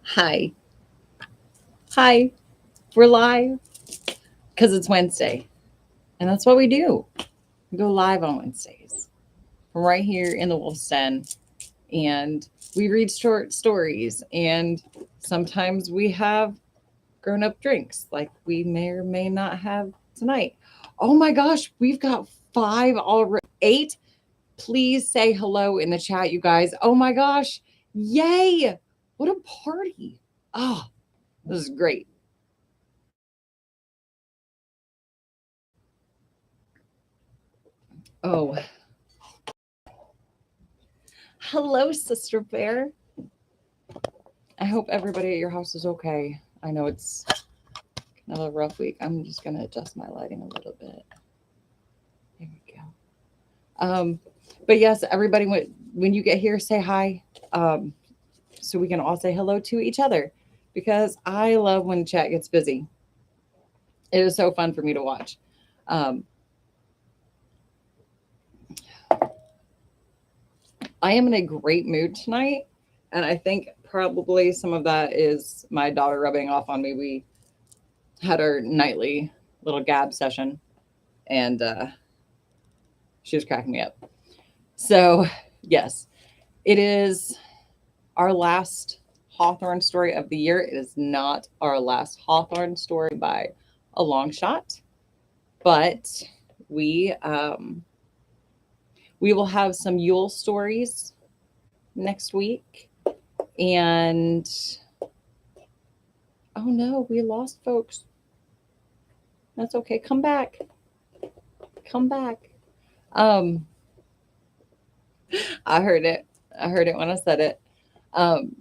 Hi. Hi. We're live because it's Wednesday. And that's what we do. We go live on Wednesdays from right here in the Wolf's Den. And we read short stories. And sometimes we have grown up drinks like we may or may not have tonight. Oh my gosh, we've got 5 already. 8. Please say hello in the chat, you guys. Oh my gosh. Yay. What a party. Oh, this is great. Oh, hello, Sister Bear. I hope everybody at your house is okay. I know it's kind of a rough week. I'm just going to adjust my lighting a little bit. There we go. But yes, everybody, when you get here, say hi, so we can all say hello to each other, because I love when chat gets busy. It is so fun for me to watch. I am in a great mood tonight, and I think probably some of that is my daughter rubbing off on me. We had our nightly little gab session, and she was cracking me up. So, yes, it is our last Hawthorne story of the year. It is not our last Hawthorne story by a long shot, but we we will have some Yule stories next week. And oh no, we lost folks. That's okay. Come back. Come back. Um, I heard it. I heard it when I said it. Um,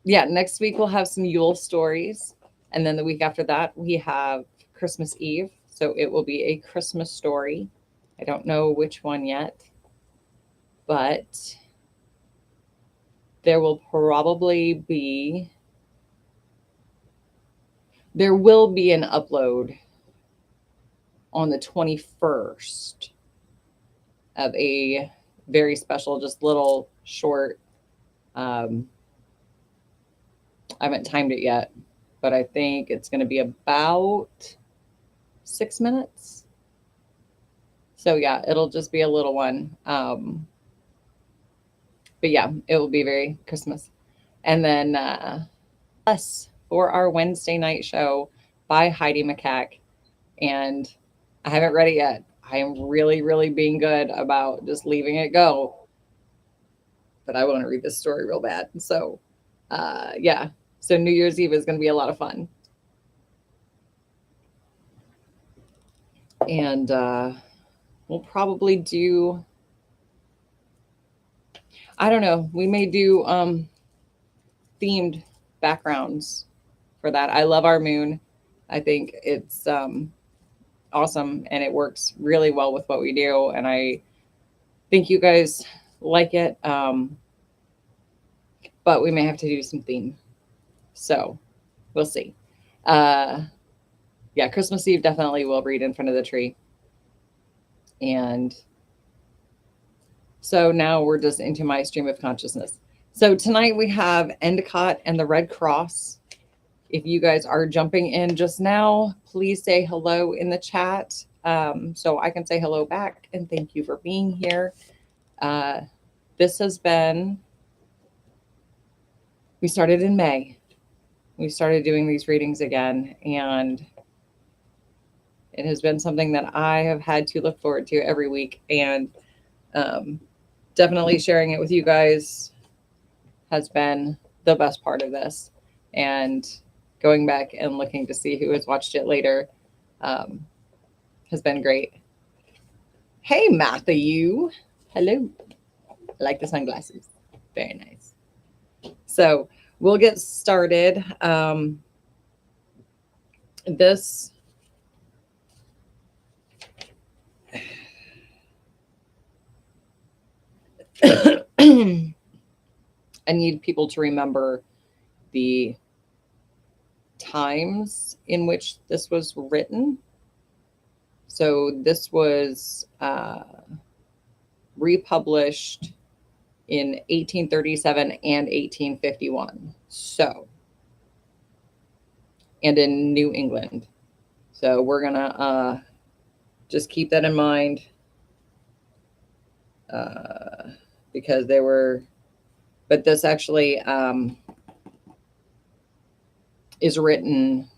yeah, next week we'll have some Yule stories. And then the week after that, we have Christmas Eve. So it will be a Christmas story. I don't know which one yet, but there will probably be, there will be an upload on the 21st of a very special, just little short, um, I haven't timed it yet, but I think it's going to be about 6 minutes. So yeah, it'll just be a little one. But yeah, it will be very Christmas. And then us for our Wednesday night show by Heidi McCack. And I haven't read it yet. I am really, really being good about just leaving it go. But I want to read this story real bad. So yeah. So New Year's Eve is going to be a lot of fun. And we'll probably do, I don't know, we may do themed backgrounds for that. I love our moon. I think it's awesome, and it works really well with what we do. And I think you guys like it. But we may have to do some theme. So we'll see. Yeah, Christmas Eve definitely will read in front of the tree. And so now we're just into my stream of consciousness. So tonight we have Endicott and the Red Cross. If you guys are jumping in just now, please say hello in the chat, so I can say hello back, and thank you for being here. This has been, we started in May. We started doing these readings again, and it has been something that I have had to look forward to every week, and definitely sharing it with you guys has been the best part of this. And going back and looking to see who has watched it later has been great. Hey, Matthew. Hello. I like the sunglasses. Very nice. So we'll get started. This I need people to remember the times in which this was written. So this was republished in 1837 and 1851. So, and in New England. So we're going to just keep that in mind because there were, but this actually is written,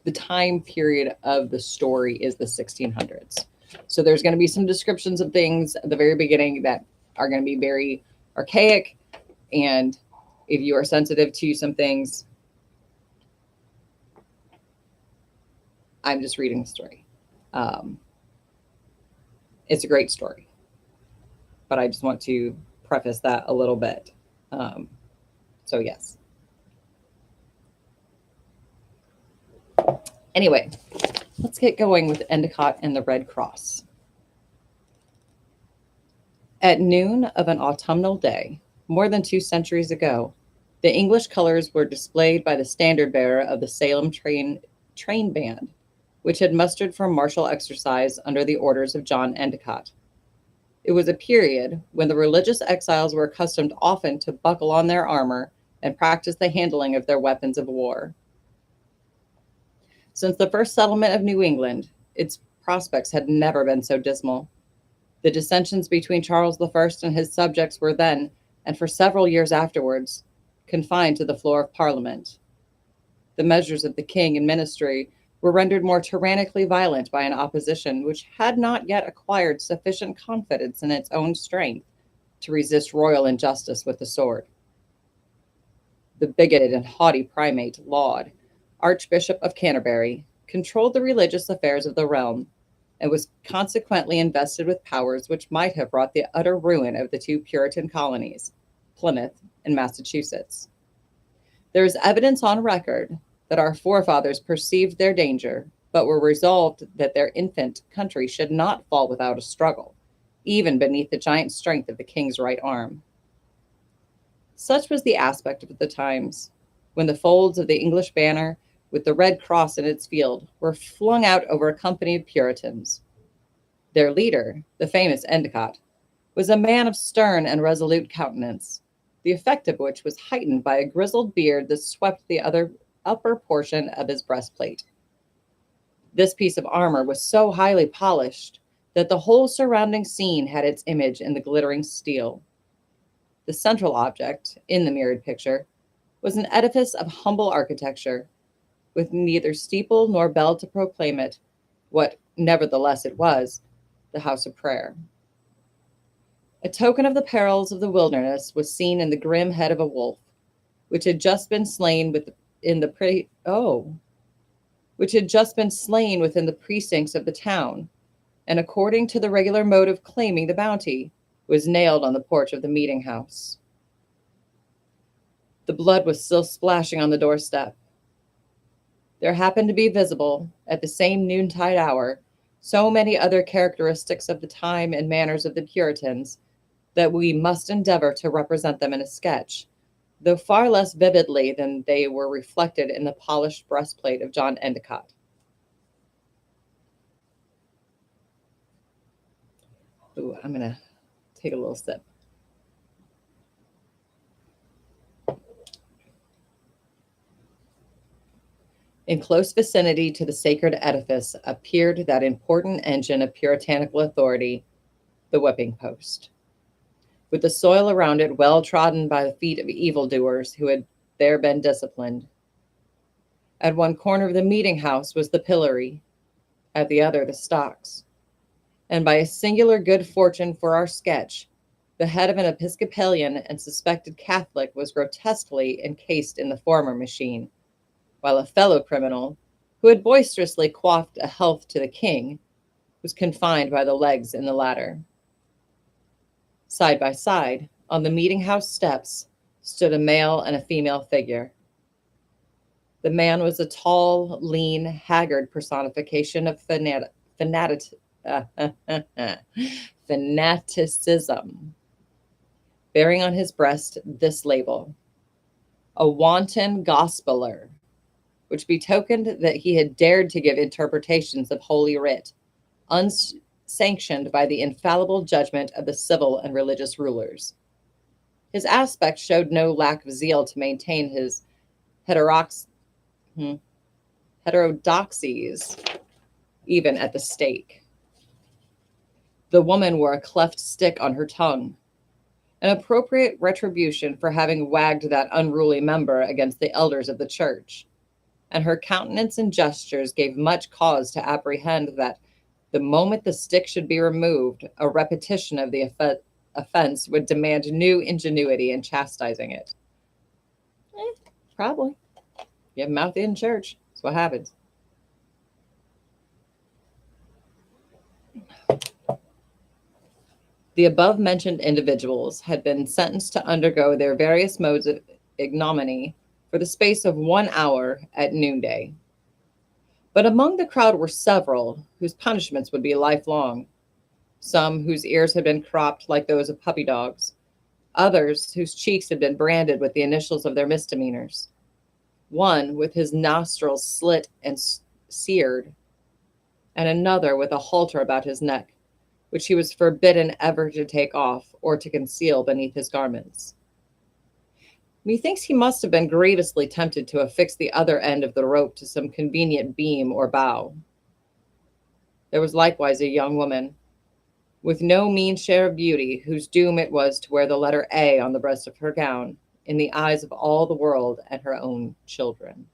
the time period of the story is the 1600s. So there's going to be some descriptions of things at the very beginning that are going to be very archaic. And if you are sensitive to some things, I'm just reading the story. It's a great story, but I just want to preface that a little bit. So yes. Anyway, let's get going with Endicott and the Red Cross. At noon of an autumnal day, more than 2 centuries ago, the English colors were displayed by the standard bearer of the Salem train band, which had mustered for martial exercise under the orders of John Endicott. It was a period when the religious exiles were accustomed often to buckle on their armor and practice the handling of their weapons of war. Since the first settlement of New England, its prospects had never been so dismal. The dissensions between Charles I and his subjects were then, and for several years afterwards, confined to the floor of Parliament. The measures of the king and ministry were rendered more tyrannically violent by an opposition which had not yet acquired sufficient confidence in its own strength to resist royal injustice with the sword. The bigoted and haughty primate Laud, Archbishop of Canterbury, controlled the religious affairs of the realm and was consequently invested with powers which might have brought the utter ruin of the 2 Puritan colonies, Plymouth and Massachusetts. There is evidence on record that our forefathers perceived their danger, but were resolved that their infant country should not fall without a struggle, even beneath the giant strength of the king's right arm. Such was the aspect of the times, when the folds of the English banner, with the Red Cross in its field, were flung out over a company of Puritans. Their leader, the famous Endicott, was a man of stern and resolute countenance, the effect of which was heightened by a grizzled beard that swept the upper portion of his breastplate. This piece of armor was so highly polished that the whole surrounding scene had its image in the glittering steel. The central object, in the mirrored picture, was an edifice of humble architecture, with neither steeple nor bell to proclaim it, what nevertheless it was, the house of prayer. A token of the perils of the wilderness was seen in the grim head of a wolf, which had just been slain within the precincts of the town, and according to the regular mode of claiming the bounty, was nailed on the porch of the meeting house. The blood was still splashing on the doorstep. There happened to be visible, at the same noontide hour, so many other characteristics of the time and manners of the Puritans that we must endeavor to represent them in a sketch, though far less vividly than they were reflected in the polished breastplate of John Endicott. Ooh, I'm going to take a little sip. In close vicinity to the sacred edifice appeared that important engine of puritanical authority, the whipping post, with the soil around it well trodden by the feet of evildoers who had there been disciplined. At one corner of the meeting house was the pillory, at the other the stocks, and by a singular good fortune for our sketch, the head of an Episcopalian and suspected Catholic was grotesquely encased in the former machine, while a fellow criminal, who had boisterously quaffed a health to the king, was confined by the legs in the latter. Side by side, on the meeting house steps, stood a male and a female figure. The man was a tall, lean, haggard personification of fanaticism, bearing on his breast this label, a wanton gospeler, which betokened that he had dared to give interpretations of Holy Writ, unsanctioned by the infallible judgment of the civil and religious rulers. His aspect showed no lack of zeal to maintain his heterox- hmm, heterodoxies, even at the stake. The woman wore a cleft stick on her tongue, an appropriate retribution for having wagged that unruly member against the elders of the church, and her countenance and gestures gave much cause to apprehend that the moment the stick should be removed, a repetition of the offense would demand new ingenuity in chastising it. Probably. You have mouth in church. That's what happens. The above-mentioned individuals had been sentenced to undergo their various modes of ignominy for the space of 1 hour at noonday. But among the crowd were several whose punishments would be lifelong, some whose ears had been cropped like those of puppy dogs, others whose cheeks had been branded with the initials of their misdemeanors, one with his nostrils slit and seared, and another with a halter about his neck, which he was forbidden ever to take off or to conceal beneath his garments. Methinks he must have been grievously tempted to affix the other end of the rope to some convenient beam or bough. There was likewise a young woman, with no mean share of beauty, whose doom it was to wear the letter A on the breast of her gown, in the eyes of all the world and her own children.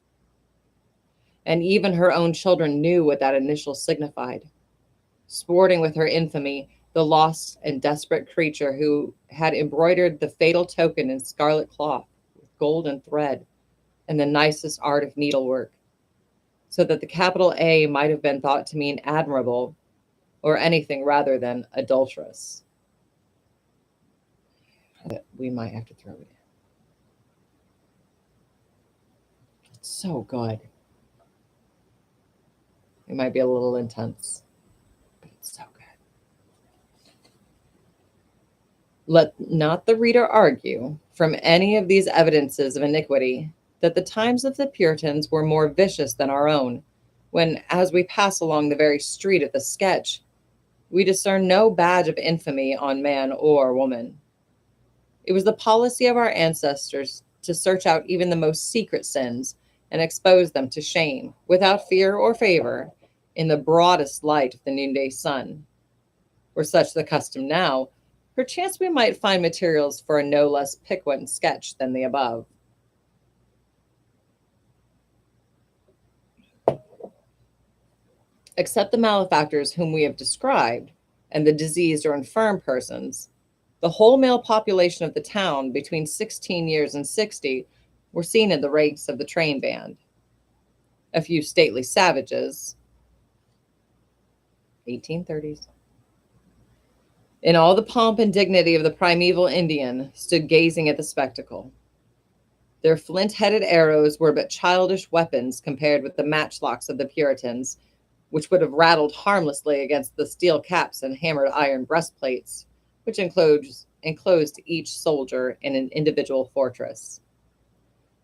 And even her own children knew what that initial signified. Sporting with her infamy, the lost and desperate creature who had embroidered the fatal token in scarlet cloth, with gold and thread, and the nicest art of needlework, so that the capital A might have been thought to mean admirable, or anything rather than adulterous. We might have to throw it in. It's so good. It might be a little intense, but it's so good. Let not the reader argue from any of these evidences of iniquity that the times of the Puritans were more vicious than our own, when, as we pass along the very street of the sketch, we discern no badge of infamy on man or woman. It was the policy of our ancestors to search out even the most secret sins and expose them to shame, without fear or favor, in the broadest light of the noonday sun. Were such the custom now, perchance we might find materials for a no less piquant sketch than the above. Except the malefactors whom we have described, and the diseased or infirm persons, the whole male population of the town between 16 years and 60 were seen in the ranks of the train band. A few stately savages, 1830s, in all the pomp and dignity of the primeval Indian, stood gazing at the spectacle. Their flint-headed arrows were but childish weapons compared with the matchlocks of the Puritans, which would have rattled harmlessly against the steel caps and hammered iron breastplates, which enclosed each soldier in an individual fortress.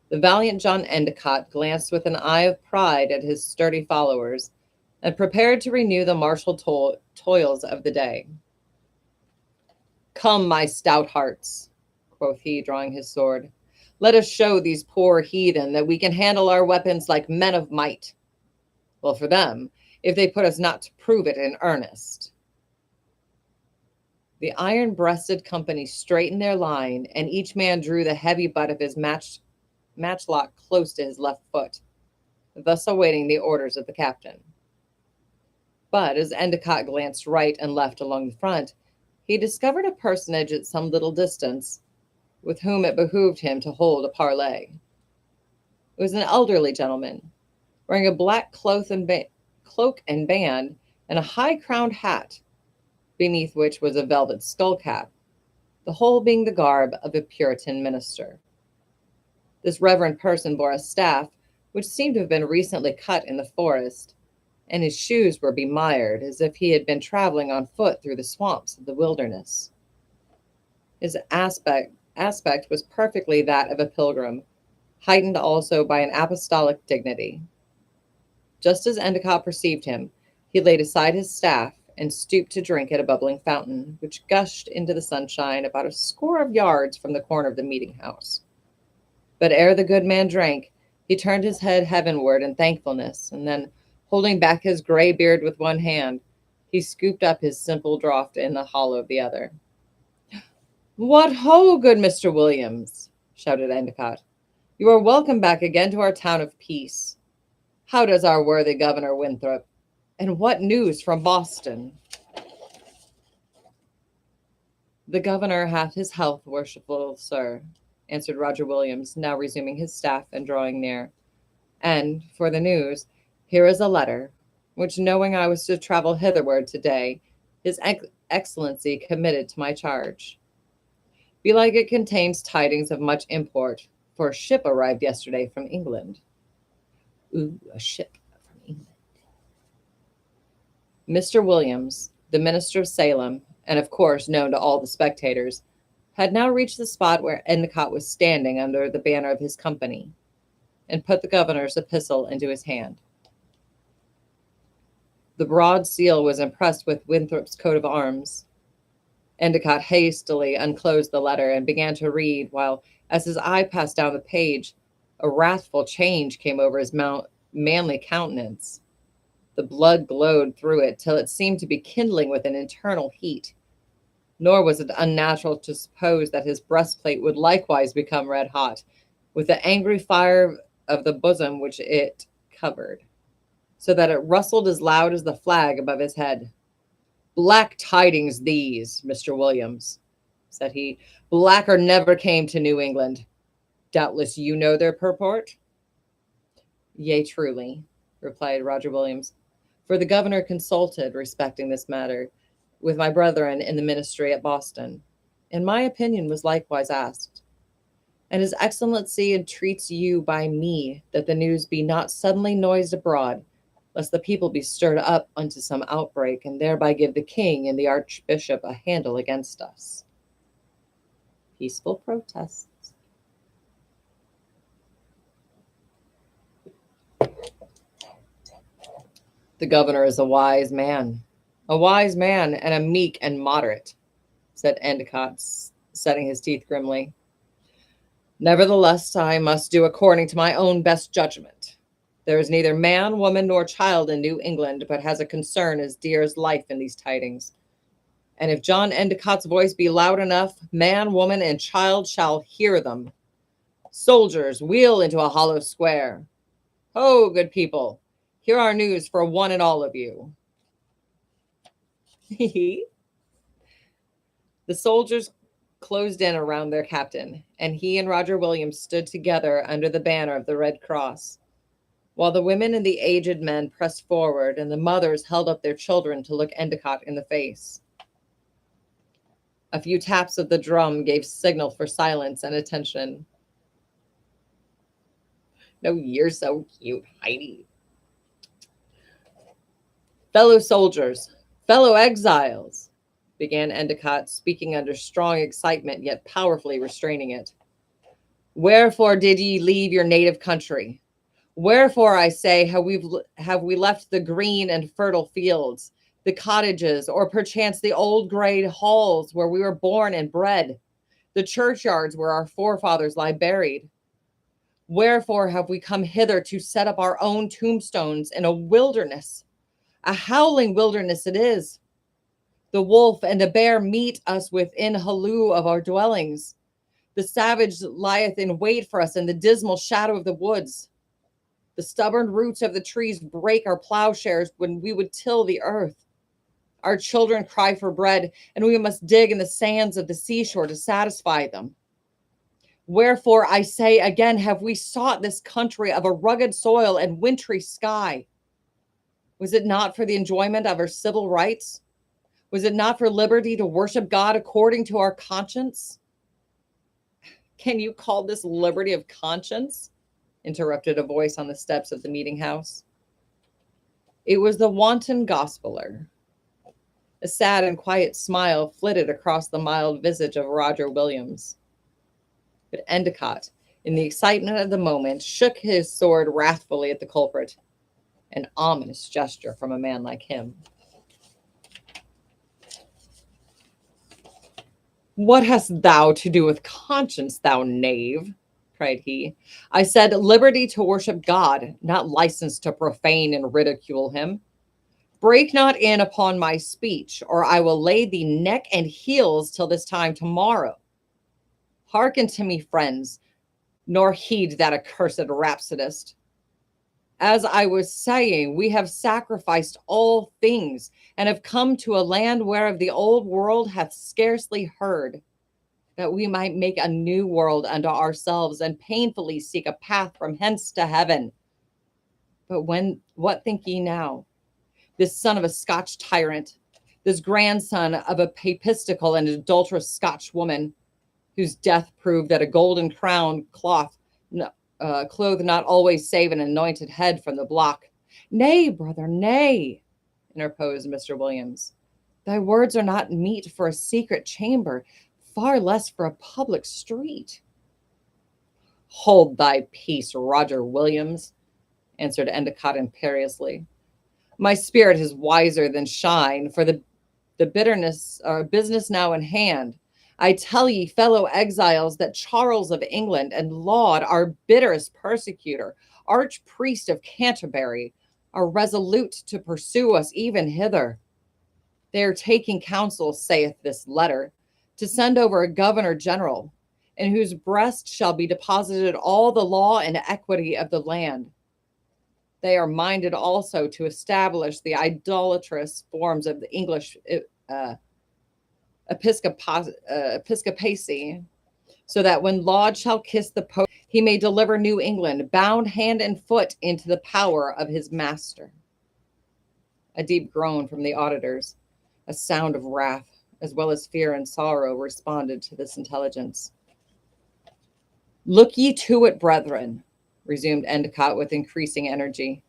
The valiant John Endicott glanced with an eye of pride at his sturdy followers, and prepared to renew the martial toils of the day. "Come, my stout hearts," quoth he, drawing his sword. "Let us show these poor heathen that we can handle our weapons like men of might. Well, for them, if they put us not to prove it in earnest." The iron-breasted company straightened their line, and each man drew the heavy butt of his matchlock close to his left foot, thus awaiting the orders of the captain. But as Endicott glanced right and left along the front, he discovered a personage at some little distance, with whom it behooved him to hold a parley. It was an elderly gentleman, wearing a black cloak and band, and a high-crowned hat, beneath which was a velvet skull-cap, the whole being the garb of a Puritan minister. This reverend person bore a staff, which seemed to have been recently cut in the forest, and his shoes were bemired, as if he had been traveling on foot through the swamps of the wilderness. His aspect was perfectly that of a pilgrim, heightened also by an apostolic dignity. Just as Endicott perceived him, he laid aside his staff and stooped to drink at a bubbling fountain, which gushed into the sunshine about a score of yards from the corner of the meeting house. But ere the good man drank, he turned his head heavenward in thankfulness, and then, holding back his gray beard with one hand, he scooped up his simple draught in the hollow of the other. "What ho, good Mr. Williams!" shouted Endicott. "You are welcome back again to our town of peace. How does our worthy Governor Winthrop? And what news from Boston?" "The governor hath his health, worshipful sir," answered Roger Williams, now resuming his staff and drawing near. "And, for the news, here is a letter, which, knowing I was to travel hitherward today, his excellency committed to my charge. Belike it contains tidings of much import, for a ship arrived yesterday from England." Ooh, a ship from England. Mr. Williams, the minister of Salem, and of course known to all the spectators, had now reached the spot where Endicott was standing under the banner of his company, and put the governor's epistle into his hand. The broad seal was impressed with Winthrop's coat of arms. Endicott hastily unclosed the letter and began to read, while, as his eye passed down the page, a wrathful change came over his manly countenance. The blood glowed through it till it seemed to be kindling with an internal heat. Nor was it unnatural to suppose that his breastplate would likewise become red hot, with the angry fire of the bosom which it covered, so that it rustled as loud as the flag above his head. "Black tidings these, Mr. Williams," said he. "Blacker never came to New England. Doubtless you know their purport?" "Yea, truly," replied Roger Williams, "for the governor consulted respecting this matter with my brethren in the ministry at Boston, and my opinion was likewise asked. And his excellency entreats you by me that the news be not suddenly noised abroad, lest the people be stirred up unto some outbreak, and thereby give the king and the archbishop a handle against us." Peaceful protests. "The governor is a wise man and a meek and moderate," said Endicott, setting his teeth grimly. "Nevertheless, I must do according to my own best judgment. There is neither man, woman, nor child in New England but has a concern as dear as life in these tidings. And if John Endicott's voice be loud enough, man, woman, and child shall hear them. Soldiers, wheel into a hollow square. Ho, good people, here are news for one and all of you." The soldiers closed in around their captain, and he and Roger Williams stood together under the banner of the Red Cross, while the women and the aged men pressed forward, and the mothers held up their children to look Endicott in the face. A few taps of the drum gave signal for silence and attention. "No, you're so cute, Heidi." "Fellow soldiers, fellow exiles," began Endicott, speaking under strong excitement, yet powerfully restraining it. "Wherefore did ye leave your native country? Wherefore, I say, have we left the green and fertile fields, the cottages, or perchance the old gray halls where we were born and bred, the churchyards where our forefathers lie buried? Wherefore have we come hither to set up our own tombstones in a wilderness? A howling wilderness it is. The wolf and the bear meet us within halloo of our dwellings. The savage lieth in wait for us in the dismal shadow of the woods. The stubborn roots of the trees break our plowshares when we would till the earth. Our children cry for bread, and we must dig in the sands of the seashore to satisfy them. Wherefore, I say again, have we sought this country of a rugged soil and wintry sky? Was it not for the enjoyment of our civil rights? Was it not for liberty to worship God according to our conscience?" "Can you call this liberty of conscience?" interrupted a voice on the steps of the meeting house. It was the wanton gospeler. A sad and quiet smile flitted across the mild visage of Roger Williams. But Endicott, in the excitement of the moment, shook his sword wrathfully at the culprit, an ominous gesture from a man like him. What hast thou to do with conscience, thou knave? Cried he. I said liberty to worship God, not license to profane and ridicule him. Break not in upon my speech, or I will lay thee neck and heels till this time tomorrow. Hearken to me, friends, nor heed that accursed rhapsodist. As I was saying, we have sacrificed all things, and have come to a land whereof the old world hath scarcely heard, that we might make a new world unto ourselves, and painfully seek a path from hence to heaven. But what think ye now? This son of a Scotch tyrant, this grandson of a papistical and adulterous Scotch woman, whose death proved that a golden crown clothed not always save an anointed head from the block. Nay, brother, nay, interposed Mr. Williams. Thy words are not meet for a secret chamber, far less for a public street. Hold thy peace, Roger Williams, answered Endicott imperiously. My spirit is wiser than shine, for the bitterness or business now in hand. I tell ye, fellow exiles, that Charles of England and Laud, our bitterest persecutor, archpriest of Canterbury, are resolute to pursue us even hither. They are taking counsel, saith this letter, to send over a governor general, in whose breast shall be deposited all the law and equity of the land. They are minded also to establish the idolatrous forms of the English episcopacy, so that when Laud shall kiss the Pope, he may deliver New England, bound hand and foot, into the power of his master. A deep groan from the auditors, a sound of wrath, as well as fear and sorrow, responded to this intelligence. Look ye to it, brethren, resumed Endicott with increasing energy.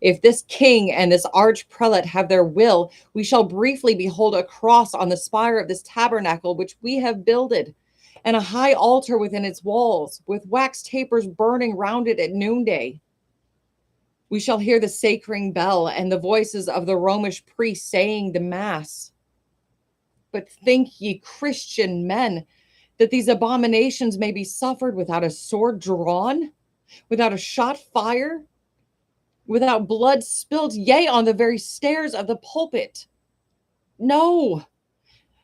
If this king and this arch-prelate have their will, we shall briefly behold a cross on the spire of this tabernacle which we have builded, and a high altar within its walls, with wax tapers burning round it at noonday. We shall hear the sacring bell and the voices of the Romish priests saying the mass. But think ye, Christian men, that these abominations may be suffered without a sword drawn, without a shot fired, without blood spilled, yea, on the very stairs of the pulpit? No,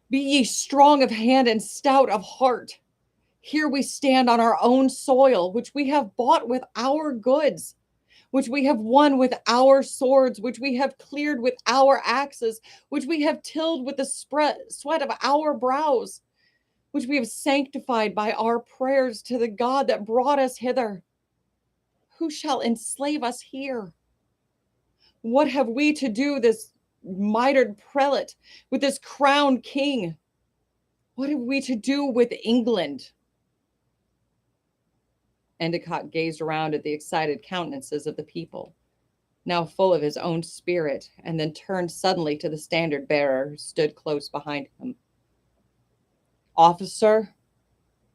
be ye strong of hand and stout of heart. Here we stand on our own soil, which we have bought with our goods, which we have won with our swords, which we have cleared with our axes, which we have tilled with the sweat of our brows, which we have sanctified by our prayers to the God that brought us hither. Who shall enslave us here? What have we to do, this mitred prelate, with this crowned king? What have we to do with England? Endicott gazed around at the excited countenances of the people, now full of his own spirit, and then turned suddenly to the standard bearer who stood close behind him. Officer,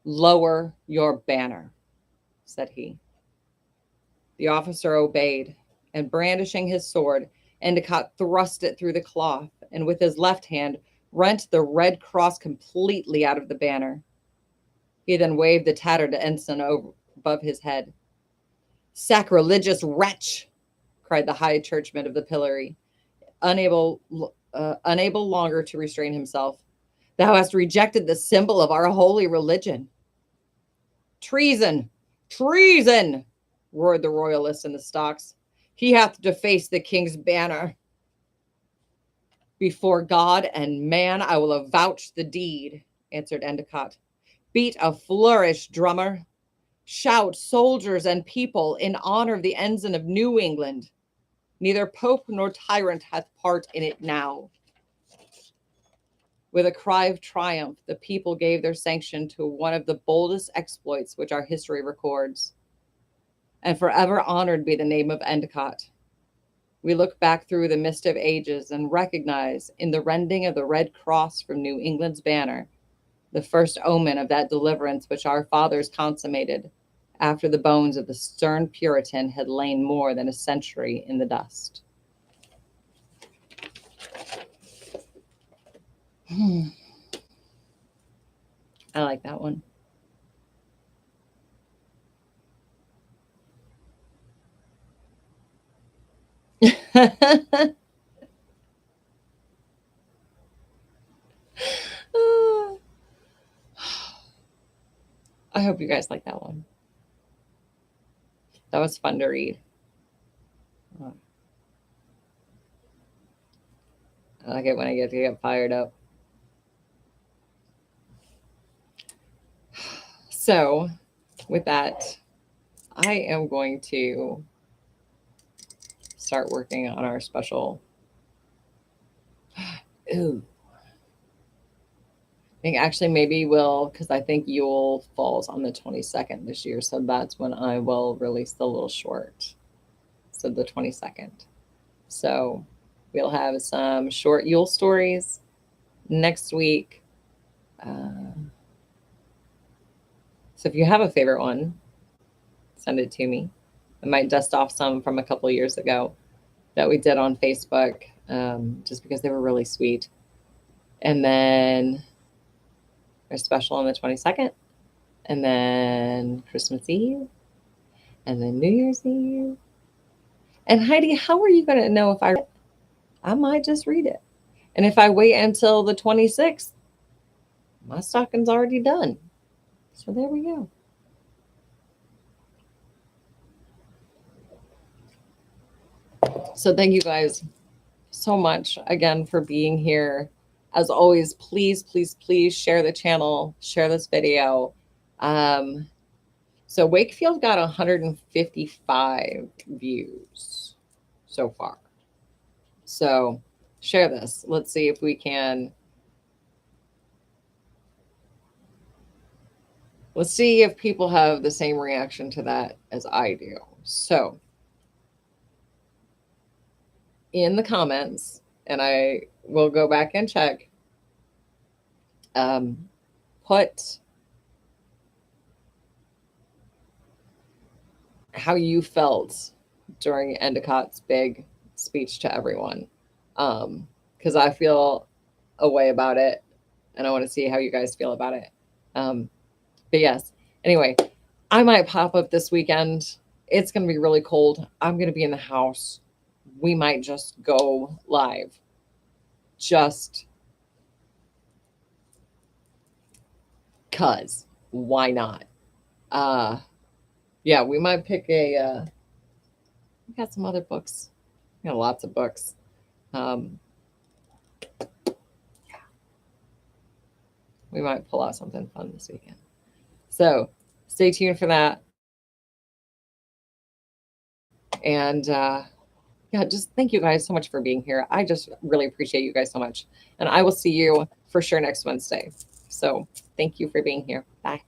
lower your banner, said he. The officer obeyed, and brandishing his sword, Endicott thrust it through the cloth, and with his left hand rent the red cross completely out of the banner. He then waved the tattered ensign above his head. Sacrilegious wretch, cried the high churchman of the pillory, unable longer to restrain himself. Thou hast rejected the symbol of our holy religion. Treason! Treason! Roared the royalists in the stocks. He hath defaced the king's banner. Before God and man, I will avouch the deed, answered Endicott. Beat a flourish, drummer. Shout, soldiers and people, in honor of the ensign of New England. Neither pope nor tyrant hath part in it now. With a cry of triumph, the people gave their sanction to one of the boldest exploits which our history records. And forever honored be the name of Endicott. We look back through the mist of ages and recognize in the rending of the red cross from New England's banner the first omen of that deliverance which our fathers consummated after the bones of the stern Puritan had lain more than a century in the dust. I like that one. I hope you guys like that one. That was fun to read. I like it when I get to get fired up. So, with that, I am going to start working on our special. Ooh. I think actually maybe we'll, because I think Yule falls on the 22nd this year. So that's when I will release the little short. So the 22nd. So we'll have some short Yule stories next week. So if you have a favorite one, send it to me. I might dust off some from a couple years ago that we did on Facebook, just because they were really sweet. And then our special on the 22nd, and then Christmas Eve, and then New Year's Eve. And Heidi, how are you going to know if I might just read it. And if I wait until the 26th, my stocking's already done. So there we go. So thank you guys so much again for being here. As always, please, please, please share the channel, share this video. So Wakefield got 155 views so far. So share this. Let's see if we can. Let's see if people have the same reaction to that as I do. So in the comments, and I will go back and check, put how you felt during Endicott's big speech to everyone. Because I feel a way about it, and I want to see how you guys feel about it. But yes, anyway, I might pop up this weekend. It's going to be really cold. I'm going to be in the house. We might just go live. Just cuz. Why not? Yeah, we might pick we got some other books. We got lots of books. We might pull out something fun this weekend. So stay tuned for that. And yeah, just thank you guys so much for being here. I just really appreciate you guys so much. And I will see you for sure next Wednesday. So thank you for being here. Bye.